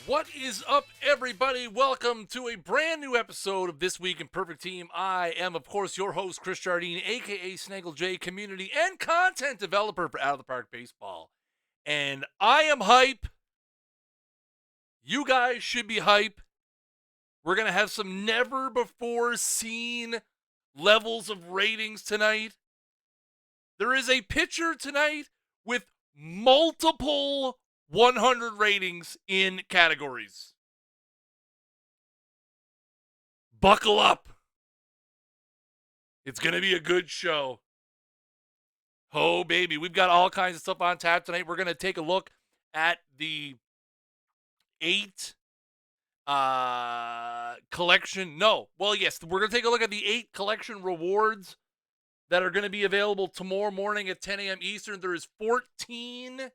What is up, everybody? Welcome to a brand new episode of This Week in Perfect Team. I am, of course, your host, Chris Jardine, a.k.a. Snaggle J, community and content developer for Out of the Park Baseball. And I am hype. You guys should be hype. We're going to have some never-before-seen levels of ratings tonight. There is a pitcher tonight with multiple 100 ratings in categories. Buckle up. It's going to be a good show. Oh, baby. We've got all kinds of stuff on tap tonight. We're going to take a look at the 8 collection. No. Well, yes. We're going to take a look at the 8 collection rewards that are going to be available tomorrow morning at 10 a.m. Eastern. There is 14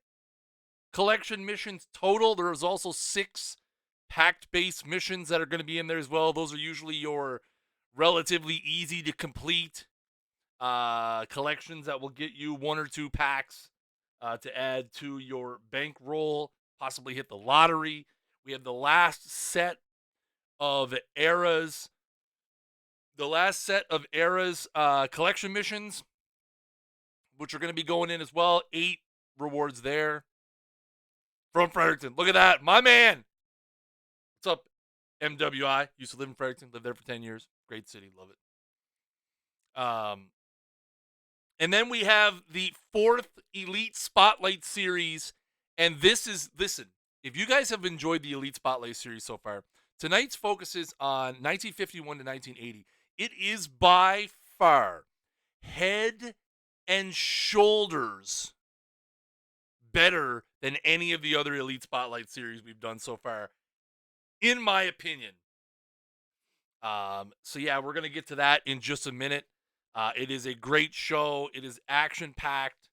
collection missions total. There is also 6 packed-based missions that are going to be in there as well. Those are usually your relatively easy to complete collections that will get you 1 or 2 packs to add to your bankroll, possibly hit the lottery. We have the last set of eras. Collection missions, which are going to be going in as well. 8 rewards there. From Fredericton. Look at that. My man. What's up, MWI? Used to live in Fredericton. Lived there for 10 years. Great city. Love it. And then we have the 4th Elite Spotlight Series. And listen, if you guys have enjoyed the Elite Spotlight Series so far, tonight's focus is on 1951 to 1980. It is by far head and shoulders better than any of the other Elite Spotlight series we've done so far, in my opinion. So yeah, we're going to get to that in just a minute. It is a great show. It is action-packed.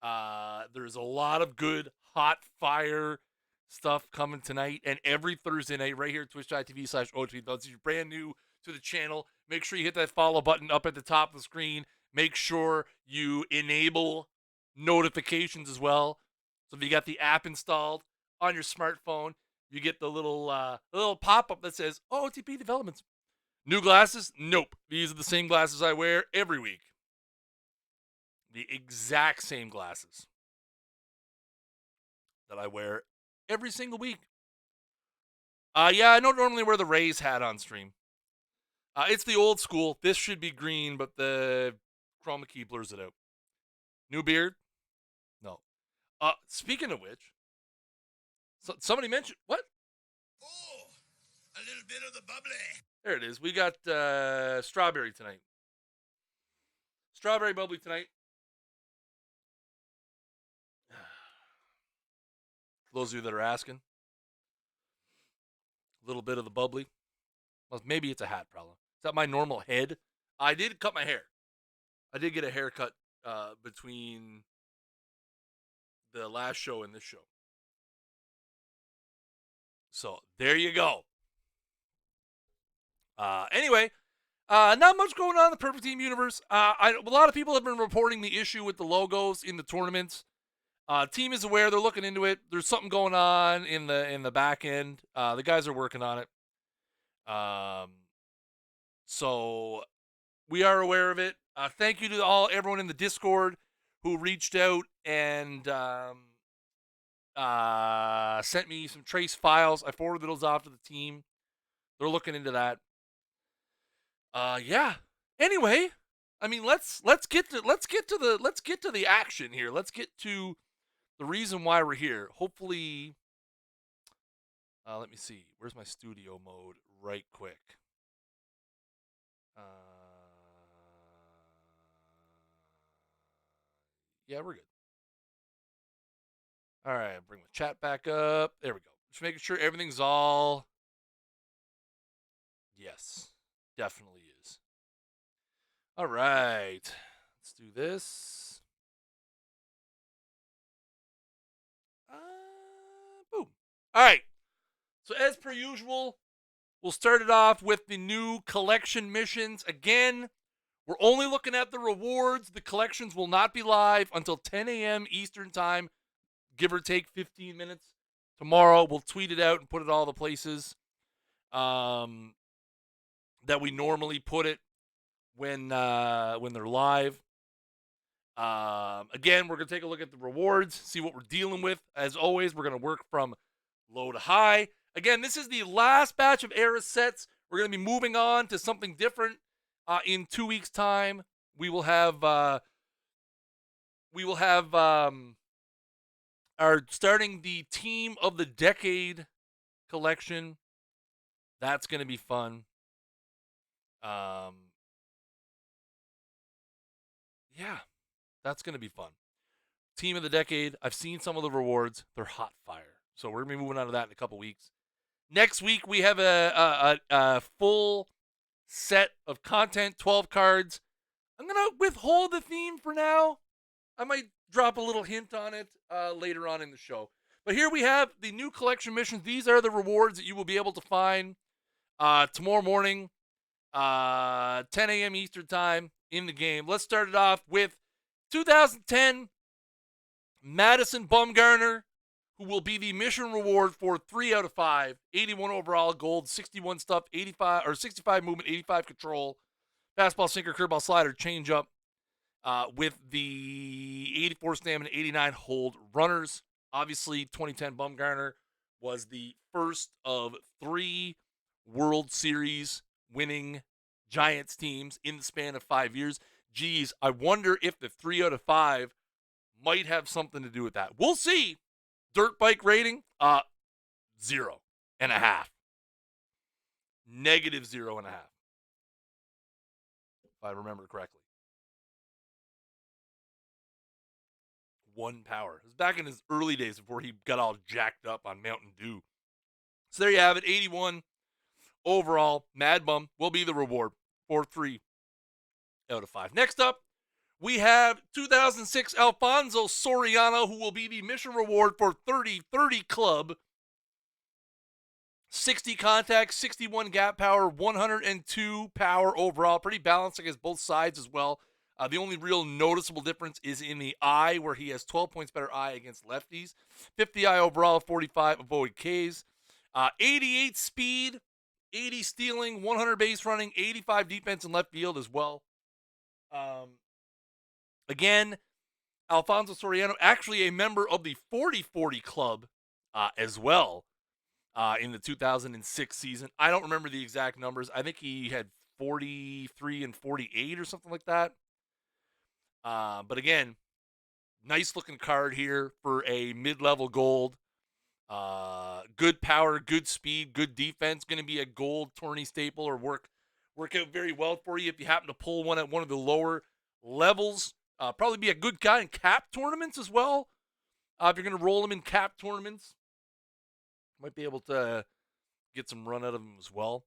There's a lot of good, hot fire stuff coming tonight, and every Thursday night right here at twitch.tv/OOTP. If you're brand new to the channel, make sure you hit that follow button up at the top of the screen. Make sure you enable notifications as well. So if you got the app installed on your smartphone, you get the little pop-up that says OOTP Developments. New glasses? Nope. These are the same glasses I wear every week. The exact same glasses that I wear every single week. Yeah, I don't normally wear the Rays hat on stream. It's the old school. This should be green, but the chroma key blurs it out. New beard? No. Speaking of which, somebody mentioned, what? Oh, a little bit of the bubbly. There it is. We got strawberry tonight. Strawberry bubbly tonight. For those of you that are asking, a little bit of the bubbly. Well, maybe it's a hat problem. Is that my normal head? I did cut my hair. I did get a haircut between the last show and this show. So there you go. Anyway, not much going on in the Perfect Team universe. A lot of people have been reporting the issue with the logos in the tournaments. Team is aware. They're looking into it. There's something going on in the back end. The guys are working on it. So we are aware of it. Thank you to everyone in the Discord who reached out and sent me some trace files. I forwarded those off to the team. They're looking into that. Yeah. Anyway, I mean, let's get to the action here. Let's get to the reason why we're here. Hopefully, let me see. Where's my studio mode? Right quick. Yeah, we're good. All right, bring my chat back up. There we go. Just making sure everything's all. Yes, definitely is. All right, let's do this. Boom. All right. So as per usual, we'll start it off with the new collection missions. Again, we're only looking at the rewards. The collections will not be live until 10 a.m. Eastern time, give or take 15 minutes. tomorrow. We'll tweet it out and put it all the places that we normally put it when they're live. Again, we're going to take a look at the rewards, see what we're dealing with. As always, we're going to work from low to high. Again, this is the last batch of era sets. We're going to be moving on to something different in 2 weeks' time. We will have our starting the Team of the Decade collection. That's going to be fun. Yeah, that's going to be fun. Team of the Decade. I've seen some of the rewards. They're hot fire. So we're going to be moving on to that in a couple weeks. Next week, we have a full set of content, 12 cards. I'm going to withhold the theme for now. I might drop a little hint on it later on in the show. But here we have the new collection missions. These are the rewards that you will be able to find tomorrow morning, 10 a.m. Eastern time in the game. Let's start it off with 2010 Madison Bumgarner, who will be the mission reward for 3 out of 5, 81 overall, gold, 61 stuff, 65 movement, 85 control, fastball, sinker, curveball, slider, changeup, with the 84 stamina, 89 hold runners. Obviously, 2010 Bumgarner was the first of 3 World Series winning Giants teams in the span of 5 years. Geez, I wonder if the 3 out of 5 might have something to do with that. We'll see. Dirt bike rating, 0.5. Negative 0.5. If I remember correctly. 1 power. It was back in his early days before he got all jacked up on Mountain Dew. So there you have it. 81 overall. Mad Bum will be the reward for 3 out of 5. Next up, we have 2006 Alfonso Soriano, who will be the mission reward for 30-30 club. 60 contact, 61 gap power, 102 power overall. Pretty balanced against both sides as well. The only real noticeable difference is in the eye, where he has 12 points better eye against lefties. 50 eye overall, 45 avoid Ks. 88 speed, 80 stealing, 100 base running, 85 defense in left field as well. Again, Alfonso Soriano, actually a member of the 40-40 club as well in the 2006 season. I don't remember the exact numbers. I think he had 43 and 48 or something like that. But again, nice looking card here for a mid-level gold. Good power, good speed, good defense. Going to be a gold tourney staple or work out very well for you if you happen to pull one at one of the lower levels. Probably be a good guy in cap tournaments as well. If you're going to roll him in cap tournaments, might be able to get some run out of him as well.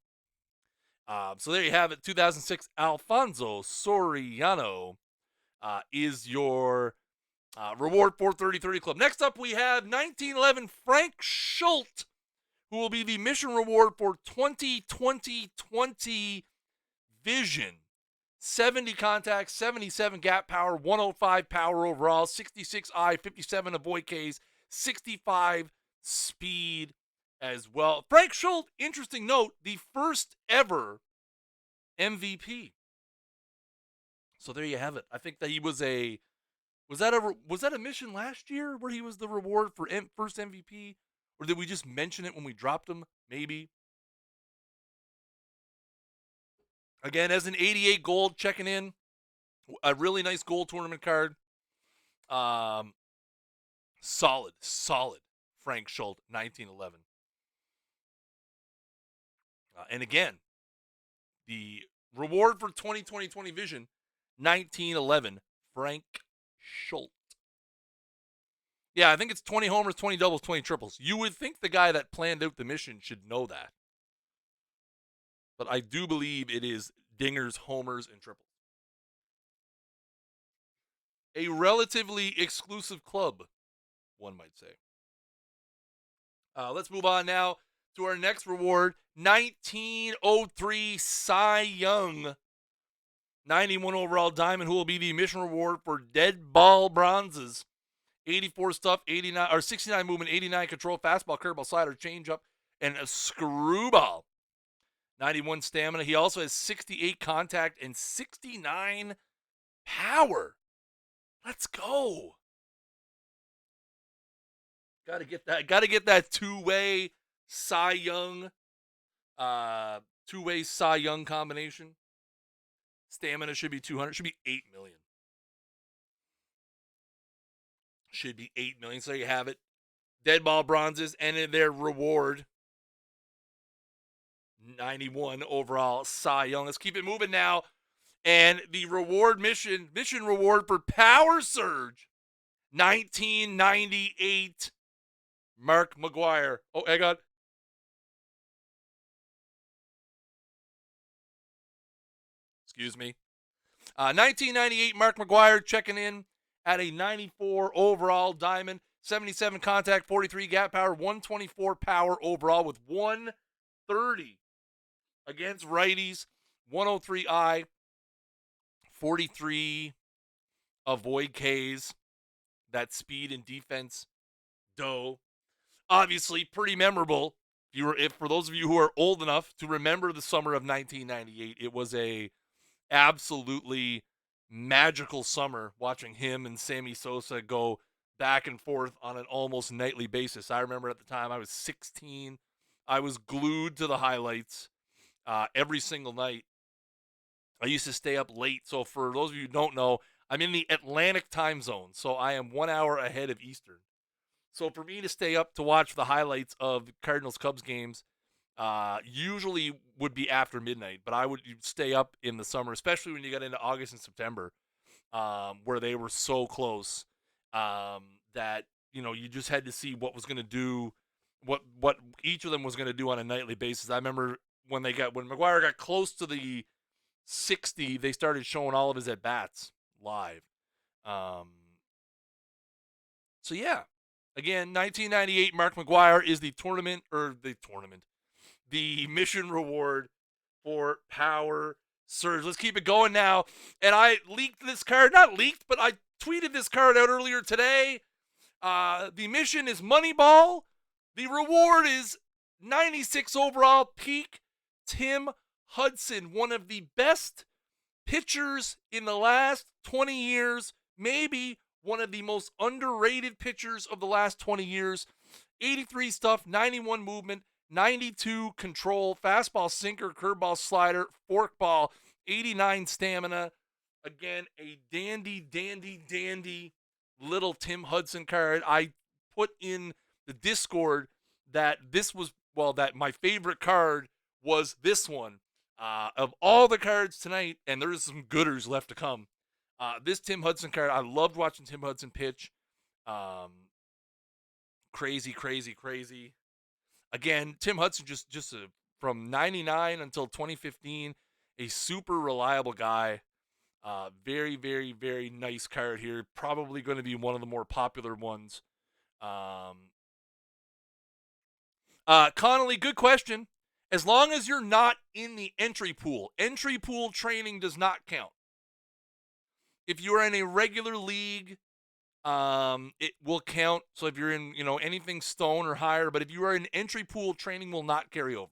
So there you have it. 2006 Alfonso Soriano is your reward for 30-30 club. Next up, we have 1911 Frank Schultz, who will be the mission reward for 20-20-20 vision. 70 contact, 77 gap power, 105 power overall, 66 eye, 57 avoid Ks, 65 speed as well. Frank Schultz, interesting note, the first ever MVP. So there you have it. I think that he was was that a mission last year where he was the reward for first MVP? Or did we just mention it when we dropped him? Maybe. Again, as an 88 gold checking in, a really nice gold tournament card. Solid Frank Schultz, 1911. And again, the reward for 20-20-20 vision, 1911 Frank Schultz. Yeah, I think it's 20 homers, 20 doubles, 20 triples. You would think the guy that planned out the mission should know that. But I do believe it is dingers, homers, and triples. A relatively exclusive club, one might say. Let's move on now to our next reward. 1903 Sai Yeung. 91 overall diamond, who will be the mission reward for dead ball bronzes 84 stuff, 89 or 69 movement, 89 control, fastball, curveball, slider, changeup, and a screwball. 91 stamina. He also has 68 contact and 69 power. Let's go. Got to get that two-way Sai Yeung combination. Stamina should be 200, should be 8 million. Should be 8 million. So you have it. Dead ball bronzes and in their reward 91 overall Sai Yeung. Let's keep it moving now. And the reward mission reward for Power Surge 1998 Mark McGwire. Oh, hang on. Excuse me. 1998 Mark McGwire checking in at a 94 overall diamond, 77 contact, 43 gap power, 124 power overall with 130 against righties, 103 I, 43 avoid Ks. That speed and defense dough. Obviously pretty memorable. If for those of you who are old enough to remember the summer of 1998, it was a absolutely magical summer watching him and Sammy Sosa go back and forth on an almost nightly basis. I remember at the time I was 16. I was glued to the highlights every single night. I used to stay up late. So for those of you who don't know, I'm in the Atlantic time zone. So I am 1 hour ahead of Eastern. So for me to stay up to watch the highlights of Cardinals-Cubs games usually would be after midnight, but I would stay up in the summer, especially when you got into August and September, where they were so close that, you know, you just had to see what was going to do, what each of them was going to do on a nightly basis. I remember when McGwire got close to the 60, they started showing all of his at-bats live. So yeah, again, 1998 Mark McGwire is the mission reward for Power Surge. Let's keep it going now. And I leaked this card, not leaked, but I tweeted this card out earlier today. The mission is Moneyball. The reward is 96 overall peak Tim Hudson, one of the best pitchers in the last 20 years, maybe one of the most underrated pitchers of the last 20 years. 83 stuff, 91 movement, 92 control, fastball, sinker, curveball, slider, forkball, 89 stamina. Again, a dandy little Tim Hudson card. I put in the Discord that that my favorite card was this one. Of all the cards tonight, and there's some gooders left to come. This Tim Hudson card, I loved watching Tim Hudson pitch. Crazy. Again, Tim Hudson just from 99 until 2015, a super reliable guy. Very nice card here. Probably going to be one of the more popular ones. Connolly, good question. As long as you're not in the entry pool training does not count. If you are in a regular league, it will count. So if you're in, anything stone or higher, but if you are in entry pool, training will not carry over.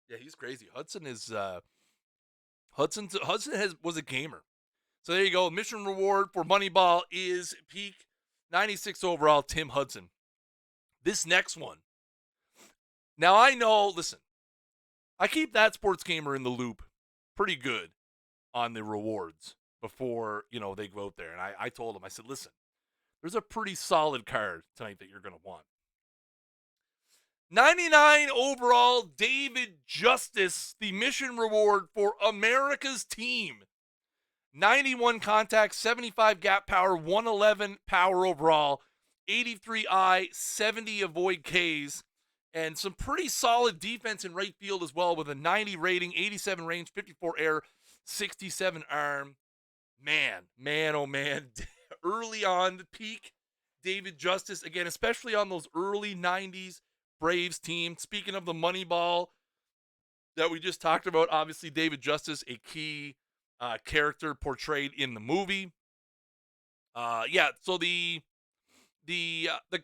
Yeah, he's crazy. Hudson was a gamer. So there you go. Mission reward for Moneyball is peak 96 overall Tim Hudson. This next one. Now I know, listen, I keep that sports gamer in the loop pretty good on the rewards before, they go out there. And I told him, I said, listen, there's a pretty solid card tonight that you're going to want. 99 overall David Justice, the mission reward for America's team. 91 contact, 75 gap power, 111 power overall, 83 I, 70 avoid Ks, and some pretty solid defense in right field as well with a 90 rating, 87 range, 54 air, 67 arm. Man, oh man. Early on the peak, David Justice, again, especially on those early 90s Braves team. Speaking of the Moneyball, that we just talked about. Obviously, David Justice, a key character portrayed in the movie. Yeah, so the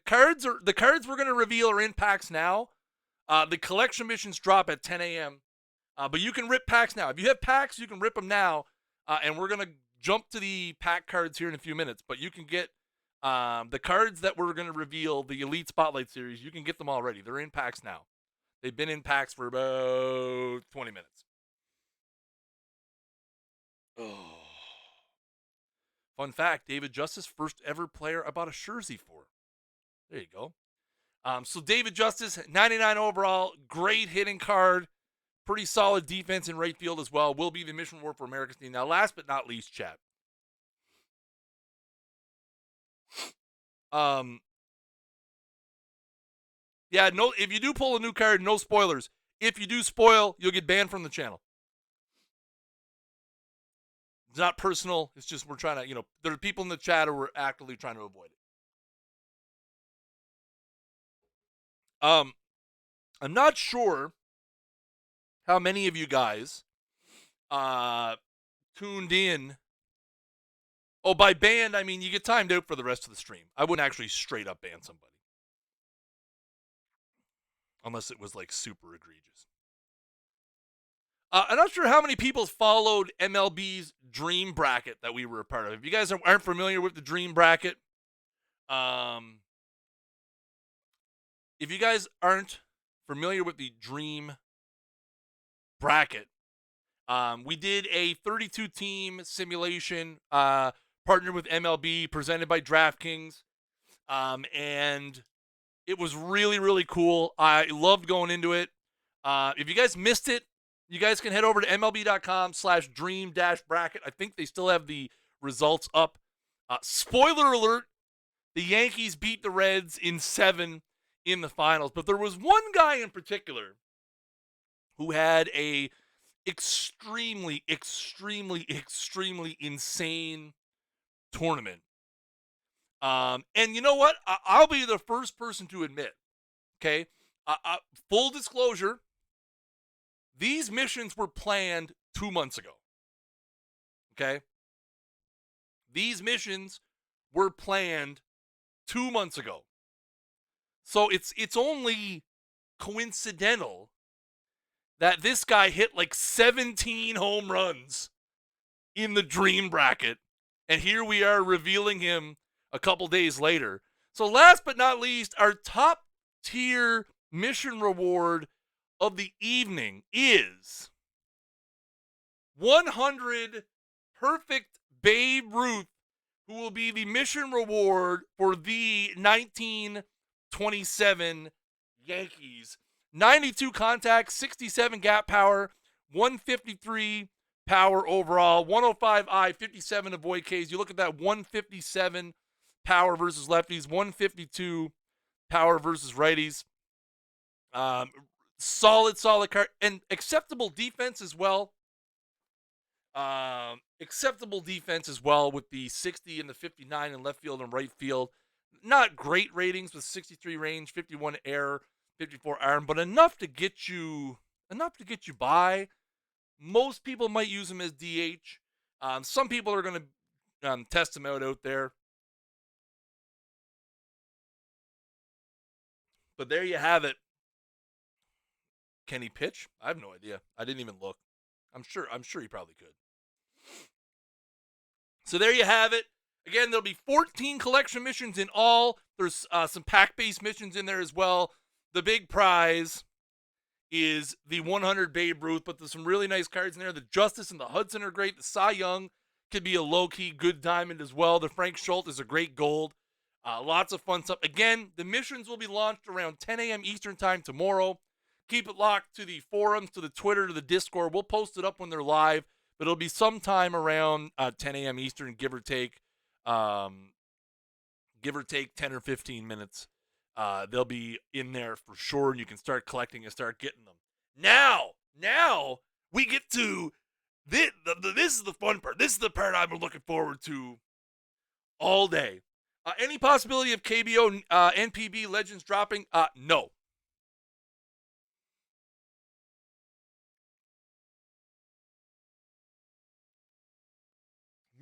cards we're gonna reveal are in packs now. The collection missions drop at 10 a.m. But you can rip packs now. If you have packs, you can rip them now. And we're gonna jump to the pack cards here in a few minutes. But you can get the cards that we're gonna reveal, the Elite Spotlight Series. You can get them already. They're in packs now. They've been in packs for about 20 minutes. Oh. Fun fact, David Justice, first ever player I bought a jersey for. There you go. So David Justice, 99 overall, great hitting card, pretty solid defense in right field as well. Will be the mission reward for America's team. Now, last but not least, chat. Yeah, no. If you do pull a new card, no spoilers. If you do spoil, you'll get banned from the channel. It's not personal. It's just we're trying to, there are people in the chat who are actively trying to avoid it. I'm not sure how many of you guys tuned in. Oh, by banned, I mean you get timed out for the rest of the stream. I wouldn't actually straight up ban somebody. Unless it was like super egregious. I'm not sure how many people followed MLB's Dream Bracket that we were a part of. If you guys aren't familiar with the Dream Bracket, if you guys aren't familiar with the Dream Bracket, we did a 32-team simulation partnered with MLB, presented by DraftKings, and it was really, really cool. I loved going into it. If you guys missed it, you guys can head over to MLB.com/dream-bracket. I think they still have the results up. Spoiler alert, the Yankees beat the Reds in 7 in the finals. But there was one guy in particular who had a extremely, extremely, extremely insane tournament. And you know what? I'll be the first person to admit, okay? Full disclosure, these missions were planned 2 months ago. Okay? These missions were planned 2 months ago. So it's only coincidental that this guy hit like 17 home runs in the Dream Bracket. And here we are revealing him a couple days later. So last but not least, our top tier mission reward of the evening is 100 perfect Babe Ruth, who will be the mission reward for the 1927 Yankees. 92 contact, 67 gap power, 153 power overall, 105 I, 57 avoid Ks. You look at that 157 power versus lefties, 152 power versus righties. Solid card, and acceptable defense as well. Acceptable defense as well with the 60 and the 59 in left field and right field. Not great ratings with 63 range, 51 air, 54 iron, but enough to get you by. Most people might use him as DH. Some people are going to test him out there. But there you have it. Can he pitch? I have no idea. I didn't even look. I'm sure he probably could. So there you have it. Again, there'll be 14 collection missions in all. There's some pack-based missions in there as well. The big prize is the 100 Babe Ruth, but there's some really nice cards in there. The Justice and the Hudson are great. The Sai Yeung could be a low-key good diamond as well. The Frank Schultz is a great gold. Lots of fun stuff. Again, the missions will be launched around 10 a.m. Eastern time tomorrow. Keep it locked to the forums, to the Twitter, to the Discord. We'll post it up when they're live, but it'll be sometime around 10 a.m. Eastern, give or take 10 or 15 minutes. They'll be in there for sure, and you can start collecting and start getting them. Now we get to this. This is the fun part. This is the part I've been looking forward to all day. Any possibility of KBO NPB Legends dropping? No.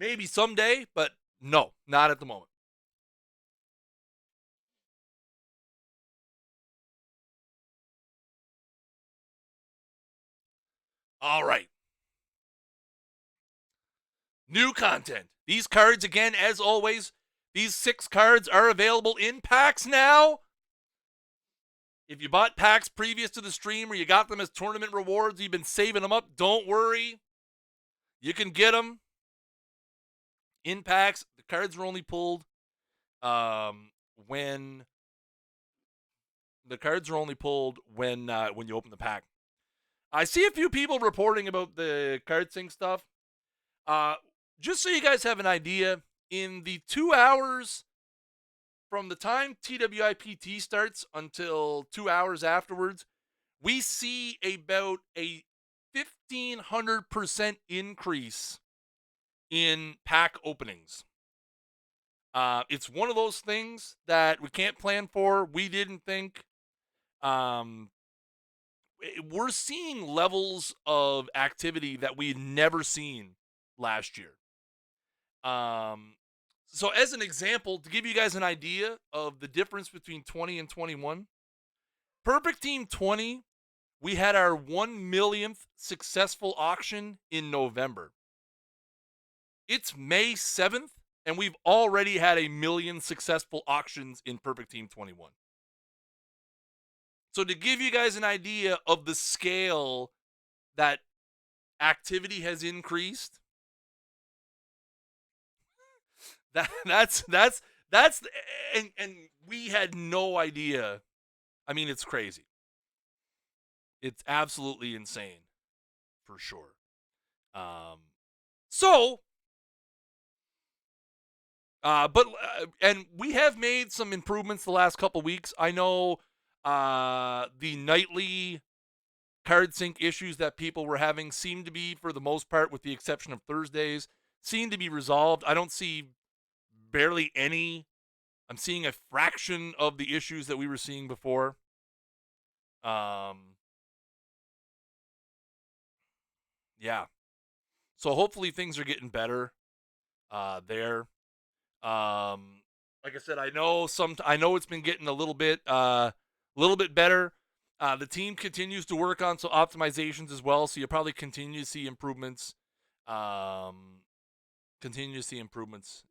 Maybe someday, but no, not at the moment. All right. New content. These cards, again, as always, these 6 cards are available in packs now. If you bought packs previous to the stream or you got them as tournament rewards, you've been saving them up, don't worry. You can get them in packs. The cards are only pulled when you open the pack. I see a few people reporting about the card sync stuff. Just so you guys have an idea, in the 2 hours from the time TWIPT starts until 2 hours afterwards, we see about a 1,500% increase in pack openings. It's one of those things that we can't plan for. We didn't think. We're seeing levels of activity that we'd never seen last year. So as an example, to give you guys an idea of the difference between 20 and 21, Perfect Team 20, we had our 1 millionth successful auction in November. It's May 7th, and we've already had 1 million successful auctions in Perfect Team 21. So to give you guys an idea of the scale that activity has increased, that's and we had no idea. I mean, it's crazy. It's absolutely insane, for sure. And we have made some improvements the last couple weeks. I know the nightly card sync issues that people were having seem to be, for the most part, with the exception of Thursdays, seem to be resolved. I don't see barely any. I'm seeing a fraction of the issues that we were seeing before. Yeah. So hopefully things are getting better there. Like I said, I know it's been getting a little bit better. The team continues to work on some optimizations as well, so you'll probably continue to see improvements.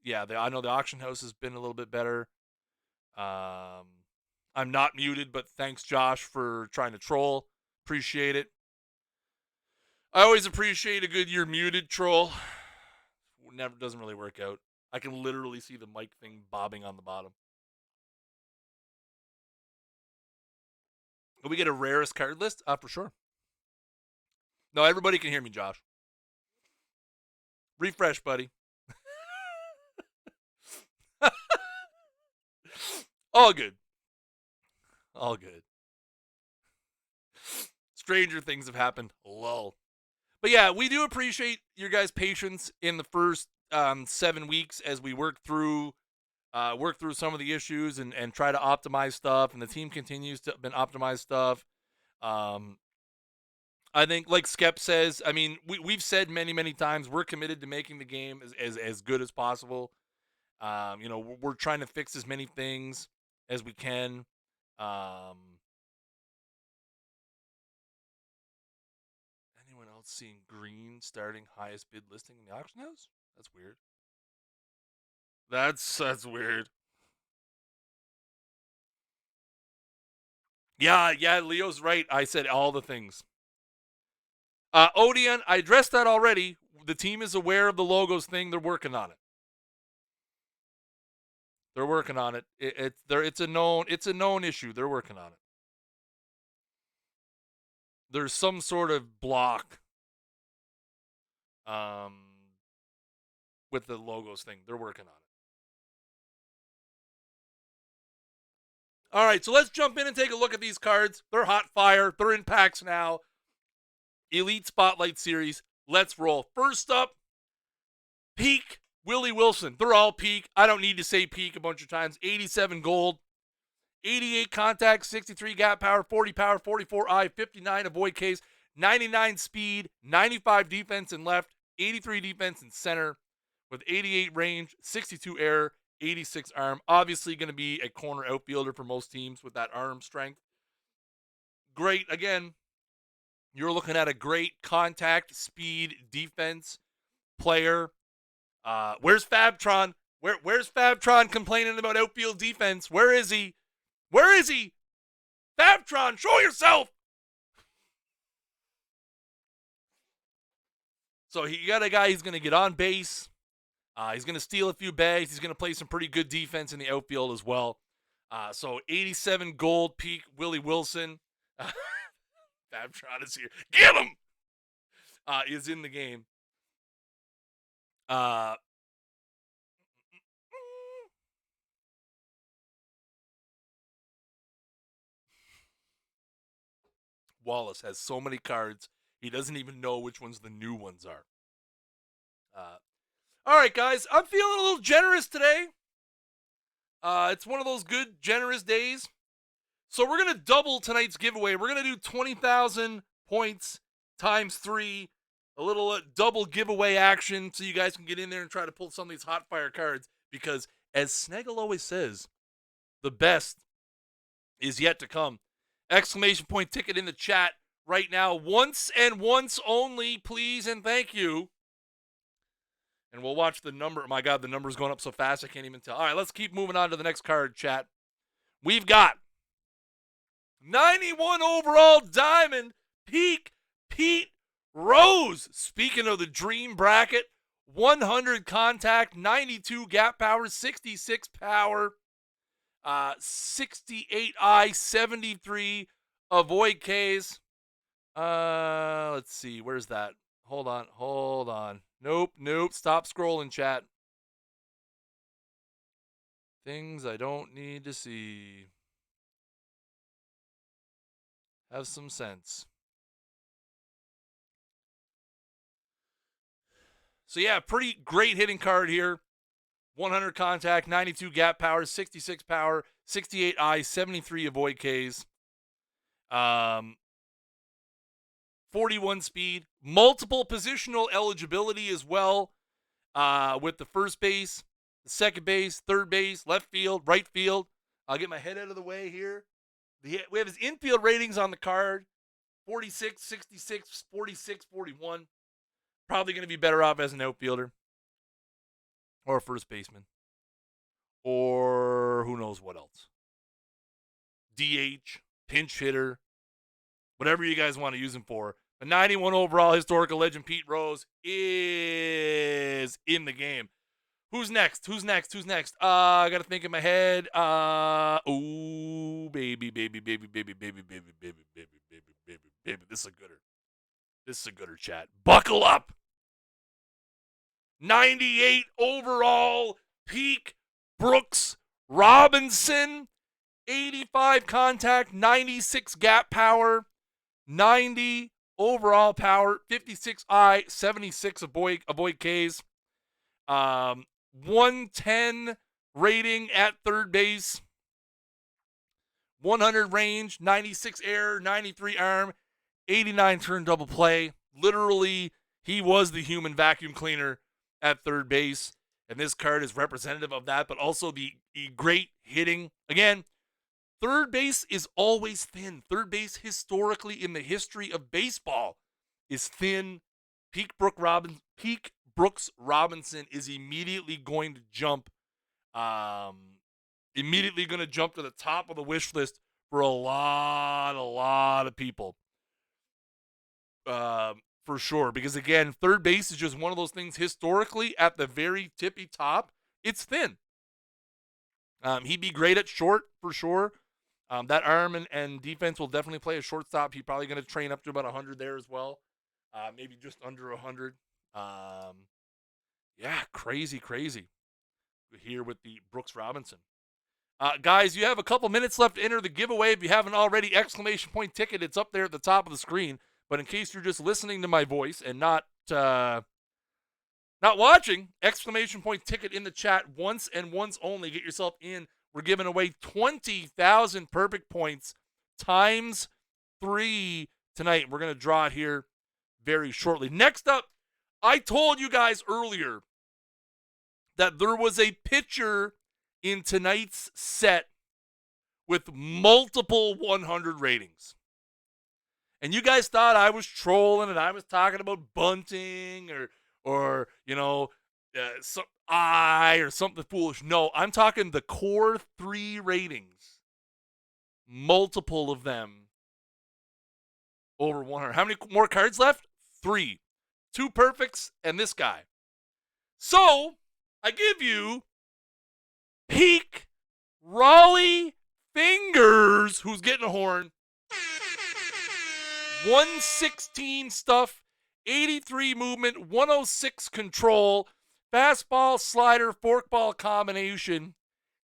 Yeah, I know the auction house has been a little bit better. I'm not muted, but thanks, Josh, for trying to troll. Appreciate it. I always appreciate a good "you're muted" troll. Never doesn't really work out. I can literally see the mic thing bobbing on the bottom. Will we get a rarest card list? For sure. No, everybody can hear me, Josh. Refresh, buddy. All good. All good. Stranger things have happened. Lol. But yeah, we do appreciate your guys' patience in the first 7 weeks as we work through some of the issues and try to optimize stuff, and the team continues to optimize stuff. I think, like Skep says, I mean, we've said many times, we're committed to making the game as good as possible. We're trying to fix as many things as we can. Anyone else seeing green starting highest bid listing in the auction house? That's weird. That's weird. Yeah, Leo's right. I said all the things. Odeon, I addressed that already. The team is aware of the logos thing. They're working on it. They're working on it. It's a known issue. They're working on it. There's some sort of block with the logos thing. They're working on it. All right, so let's jump in and take a look at these cards. They're hot fire. They're in packs now. Elite Spotlight Series. Let's roll. First up, Peak Willie Wilson. They're all peak. I don't need to say peak a bunch of times. 87 gold, 88 contact, 63 gap power, 40 power, 44 eye, 59 avoid case, 99 speed, 95 defense in left, 83 defense in center, with 88 range, 62 air, 86 arm. Obviously going to be a corner outfielder for most teams with that arm strength. Great. Again, you're looking at a great contact, speed, defense player. Where's Fabtron? Where's Fabtron complaining about outfield defense? Where is he? Where is he? Fabtron, show yourself! So you got a guy who's going to get on base. He's going to steal a few bags. He's going to play some pretty good defense in the outfield as well. So 87 gold peak Willie Wilson. Fabtron is here. Get him! Is in the game. Wallace has so many cards, he doesn't even know which ones the new ones are. All right, guys, I'm feeling a little generous today. It's one of those good, generous days. So we're going to double tonight's giveaway. We're going to do 20,000 points times 3, a little double giveaway action so you guys can get in there and try to pull some of these hot fire cards because, as Snaggle always says, the best is yet to come. Exclamation point ticket in the chat right now. Once and once only, please and thank you. And we'll watch the number. My God, the number's going up so fast I can't even tell. All right, let's keep moving on to the next card, chat. We've got 91 overall diamond peak Pete Rose. Speaking of the dream bracket, 100 contact, 92 gap power, 66 power, 68 I, 73 avoid Ks. Let's see. Where's that? Hold on. Nope. Stop scrolling, chat. Things I don't need to see. Have some sense. So yeah, pretty great hitting card here. 100 contact, 92 gap power, 66 power, 68 I, 73 avoid Ks. 41 speed, multiple positional eligibility as well, with the first base, the second base, third base, left field, right field. I'll get my head out of the way here. We have his infield ratings on the card, 46, 66, 46, 41. Probably going to be better off as an outfielder or a first baseman or who knows what else. DH, pinch hitter, whatever you guys want to use him for. The 91 overall historical legend Pete Rose is in the game. Who's next? I got to think in my head. Ooh, baby. This is a gooder, chat. Buckle up. 98 overall peak Brooks Robinson. 85 contact, 96 gap power, 90 overall power, 56 I, 76 avoid Ks, 110 rating at third base, 100 range, 96 air, 93 arm, 89 turn double play. Literally, he was the human vacuum cleaner at third base, and this card is representative of that, but also the great hitting. Again, third base is always thin. Third base, historically, in the history of baseball, is thin. Peak Brooks Robinson is immediately going to jump. Immediately going to jump to the top of the wish list for a lot of people. For sure. Because, again, third base is just one of those things historically at the very tippy top. It's thin. He'd be great at short for sure. That arm and defense will definitely play a shortstop. He's probably going to train up to about 100 there as well. Maybe just under 100. Yeah, crazy. Here with the Brooks Robinson. Guys, you have a couple minutes left to enter the giveaway. If you haven't already, exclamation point ticket. It's up there at the top of the screen. But in case you're just listening to my voice and not watching, exclamation point ticket in the chat once and once only. Get yourself in. We're giving away 20,000 perfect points times 3 tonight. We're going to draw it here very shortly. Next up, I told you guys earlier that there was a pitcher in tonight's set with multiple 100 ratings. And you guys thought I was trolling and I was talking about bunting or or something foolish. No, I'm talking the core 3 ratings. Multiple of them over 100. How many more cards left? 3. 2 perfects and this guy. So, I give you peak Rowley Fingers, who's getting a horn. 116 stuff, 83 movement, 106 control, fastball, slider, forkball combination.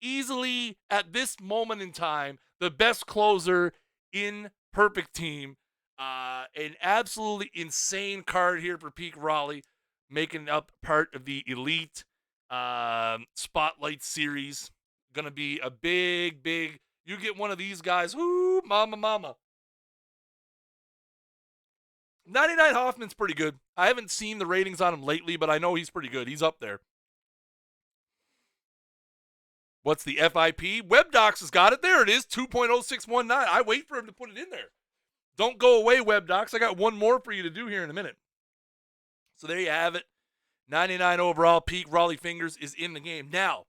Easily, at this moment in time, the best closer in Perfect Team. An absolutely insane card here for Peak Rowley, making up part of the Elite Spotlight Series. Gonna be a big, you get one of these guys, whoo, mama. 99 Hoffman's pretty good. I haven't seen the ratings on him lately, but I know he's pretty good. He's up there. What's the FIP? WebDocs has got it. There it is, 2.0619. I wait for him to put it in there. Don't go away, WebDocs. I got one more for you to do here in a minute. So there you have it. 99 overall. Peak Rowley Fingers is in the game. Now,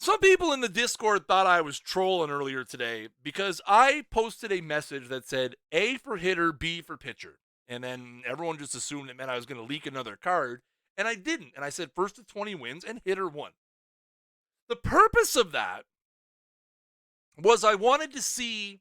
some people in the Discord thought I was trolling earlier today because I posted a message that said A for hitter, B for pitcher. And then everyone just assumed it meant I was going to leak another card. And I didn't. And I said first to 20 wins and hitter 1. The purpose of that was I wanted to see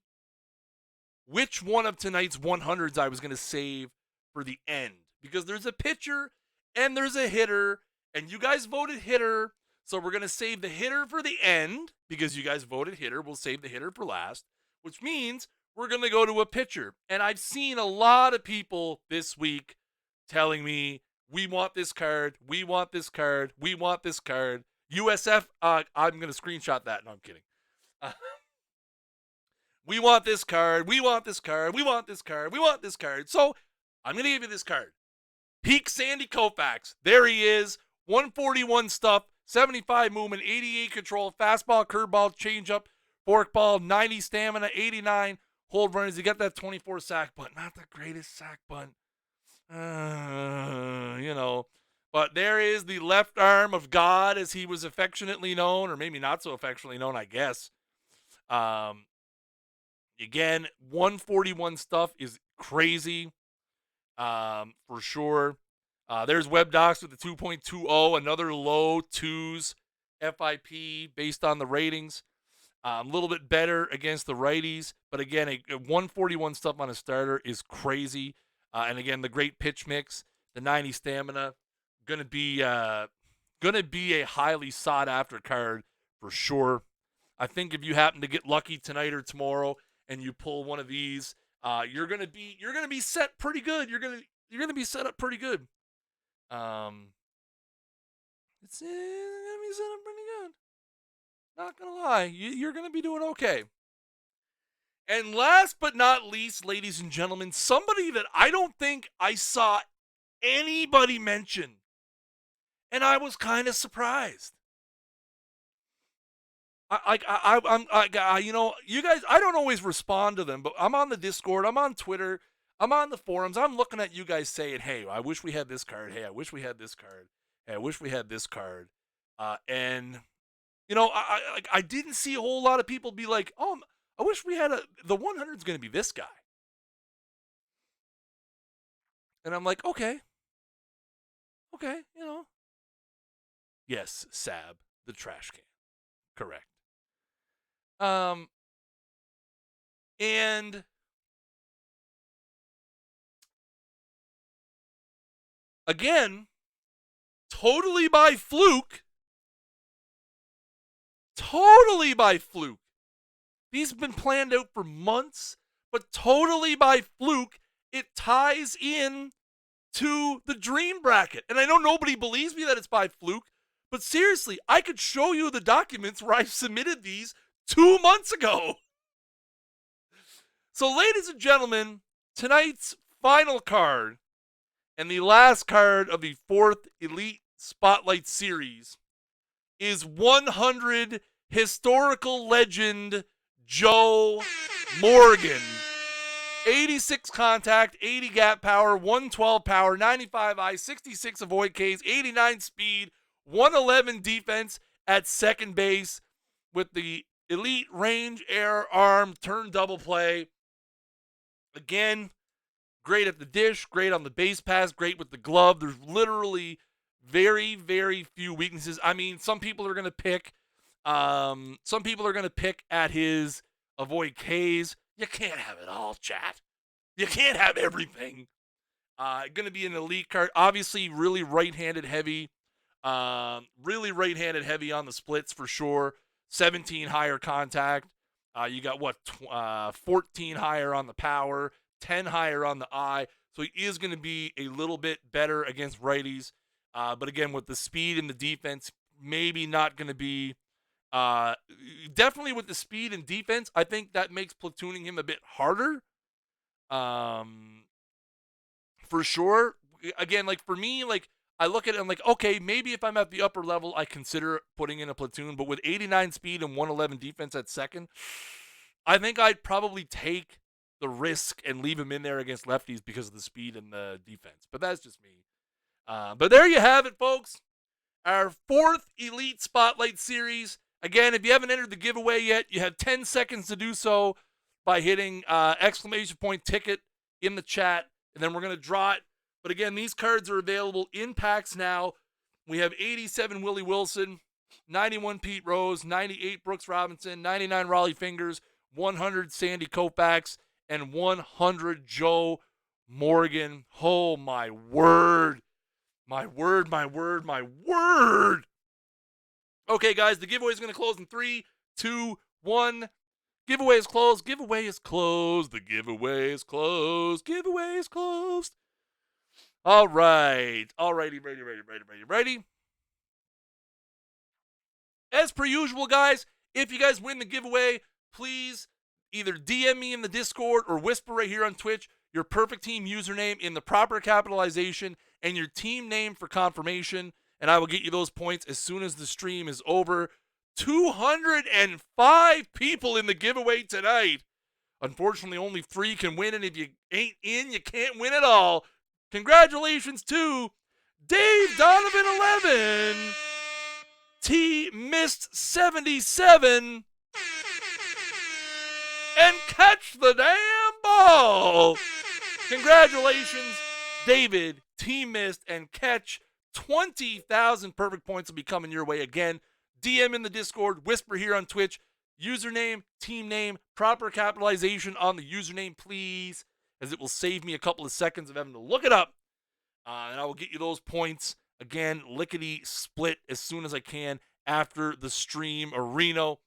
which one of tonight's 100s I was going to save for the end. Because there's a pitcher and there's a hitter. And you guys voted hitter. So we're going to save the hitter for the end because you guys voted hitter. We'll save the hitter for last, which means we're going to go to a pitcher. And I've seen a lot of people this week telling me, we want this card, we want this card, we want this card. USF, I'm going to screenshot that. No, I'm kidding. We want this card, we want this card, we want this card, we want this card. So I'm going to give you this card. Peak Sandy Koufax. There he is. 141 stuff. 75 movement, 88 control, fastball, curveball, changeup, forkball, 90 stamina, 89 hold runners. You got that 24 sack bunt. Not the greatest sack bunt. But there is the left arm of God, as he was affectionately known, or maybe not so affectionately known, I guess. Again, 141 stuff is crazy, for sure. There's WebDocs with the 2.20, another low 2s FIP based on the ratings. A little bit better against the righties, but again, a 141 stuff on a starter is crazy. And again, the great pitch mix, the 90 stamina, gonna be a highly sought after card for sure. I think if you happen to get lucky tonight or tomorrow and you pull one of these, you're gonna be set pretty good. You're gonna be set up pretty good. It's gonna be set up pretty good. Not gonna lie, you're gonna be doing okay. And last but not least, ladies and gentlemen, somebody that I don't think I saw anybody mention, and I was kind of surprised. You guys, I don't always respond to them, but I'm on the Discord, I'm on Twitter, I'm on the forums. I'm looking at you guys saying, hey, I wish we had this card. Hey, I wish we had this card. Hey, I wish we had this card. And, I didn't see a whole lot of people be like, oh, I wish we had the 100 is going to be this guy. And I'm like, okay. Yes, Sab, the trash can. Correct. And again, totally by fluke. These have been planned out for months, but totally by fluke, it ties in to the dream bracket. And I know nobody believes me that it's by fluke, but seriously, I could show you the documents where I submitted these 2 months ago. So, ladies and gentlemen, tonight's final card and the last card of the 4th Elite Spotlight Series is 100 historical legend Joe Morgan. 86 contact, 80 gap power, 112 power, 95 eye, 66 avoid Ks, 89 speed, 111 defense at second base with the elite range, air, arm, turn double play. Again, great at the dish, great on the base pass, great with the glove. There's literally very, very few weaknesses. I mean, some people are going to pick at his avoid Ks. You can't have it all, chat. You can't have everything. Going to be an elite card. Obviously, really right-handed heavy. Really right-handed heavy on the splits for sure. 17 higher contact. You got 14 higher on the power, 10 higher on the eye. So he is going to be a little bit better against righties. But again, with the speed and the defense, maybe not going to be. Definitely with the speed and defense, I think that makes platooning him a bit harder. For sure. Again, like for me, like I look at it, I'm like, okay, maybe if I'm at the upper level, I consider putting in a platoon. But with 89 speed and 111 defense at second, I think I'd probably take the risk and leave him in there against lefties because of the speed and the defense. But that's just me. But there you have it, folks. Our 4th Elite Spotlight Series. Again, if you haven't entered the giveaway yet, you have 10 seconds to do so by hitting exclamation point ticket in the chat, and then we're going to draw it. But again, these cards are available in packs now. We have 87 Willie Wilson, 91 Pete Rose, 98 Brooks Robinson, 99 Rowley Fingers, 100 Sandy Koufax, and 100 Joe Morgan. Oh, my word. My word, my word, my word. Okay, guys, the giveaway is going to close in 3, 2, 1. Giveaway is closed. Giveaway is closed. The giveaway is closed. Giveaway is closed. All right. All righty, ready. As per usual, guys, if you guys win the giveaway, please either DM me in the Discord or whisper right here on Twitch your perfect team username in the proper capitalization and your team name for confirmation, and I will get you those points as soon as the stream is over. 205 people in the giveaway tonight. Unfortunately, only 3 can win, and if you ain't in, you can't win at all. Congratulations to Dave Donovan 11, T Mist 77, and Catch the Damn Ball. Congratulations, David, Team Mist, and Catch. 20,000 perfect points will be coming your way again. DM in the Discord, whisper here on Twitch, username, team name, proper capitalization on the username, please, as it will save me a couple of seconds of having to look it up. And I will get you those points, again, lickety split as soon as I can after the stream arena,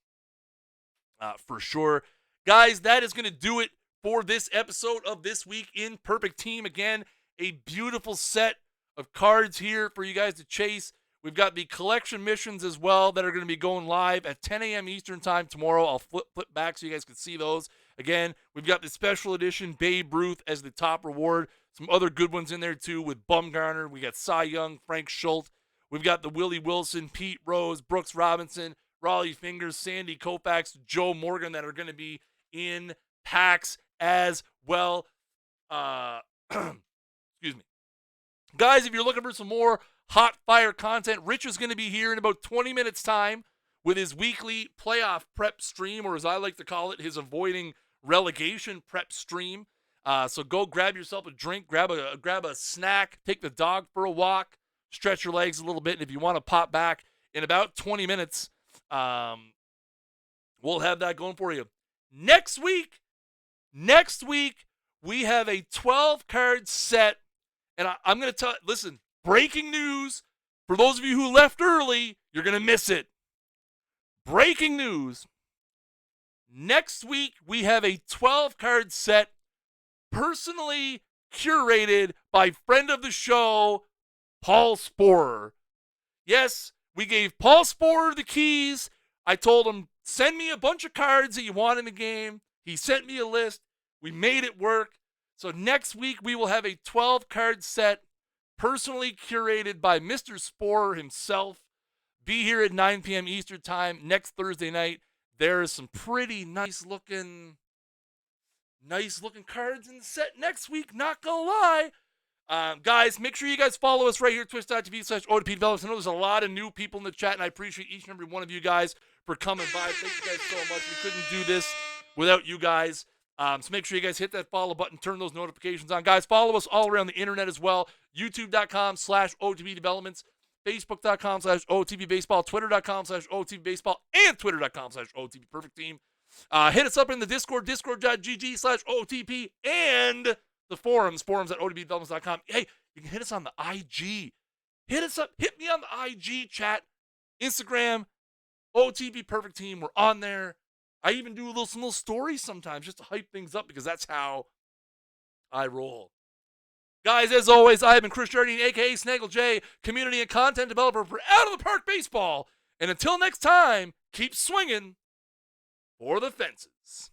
for sure. Guys, that is going to do it for this episode of This Week in Perfect Team. Again, a beautiful set of cards here for you guys to chase. We've got the collection missions as well that are going to be going live at 10 a.m. Eastern time tomorrow. I'll flip back so you guys can see those. Again, we've got the special edition Babe Ruth as the top reward. Some other good ones in there too with Bumgarner. We got Sai Yeung, Frank Schultz. We've got the Willie Wilson, Pete Rose, Brooks Robinson, Rowley Fingers, Sandy Koufax, Joe Morgan that are going to be in packs as well. Excuse me. Guys, if you're looking for some more hot fire content, Rich is going to be here in about 20 minutes time with his weekly playoff prep stream, or as I like to call it, his avoiding relegation prep stream. So go grab yourself a drink, grab a snack, take the dog for a walk, stretch your legs a little bit, and if you want to pop back in about 20 minutes, we'll have that going for you. Next week, we have a 12-card set, and I'm going to tell, listen, breaking news, for those of you who left early, you're going to miss it. Breaking news. Next week, we have a 12-card set personally curated by friend of the show, Paul Sporer. Yes, we gave Paul Sporer the keys. I told him, send me a bunch of cards that you want in the game. He sent me a list. We made it work. So next week, we will have a 12-card set personally curated by Mr. Sporer himself. Be here at 9 p.m. Eastern Time next Thursday night. There is some pretty nice looking cards in the set next week. Not gonna lie. Guys, make sure you guys follow us right here, twitch.tv/OOTP Developments. I know there's a lot of new people in the chat, and I appreciate each and every one of you guys for coming by. Thank you guys so much. We couldn't do this without you guys. So make sure you guys hit that follow button, turn those notifications on. Guys, follow us all around the internet as well. YouTube.com/OOTP Developments, Facebook.com/OOTP Baseball, Twitter.com/OOTP Baseball, and Twitter.com/OOTP Perfect Team. Hit us up in the Discord, discord.gg/OOTP, and the forums@OOTPdevelopments.com. Hey, you can hit us on the IG. Hit us up. Hit me on the IG chat, Instagram, OOTP Perfect Team. We're on there. I even do some little stories sometimes just to hype things up because that's how I roll. Guys, as always, I have been Chris Jardine, a.k.a. Snaggle J, community and content developer for Out of the Park Baseball. And until next time, keep swinging for the fences.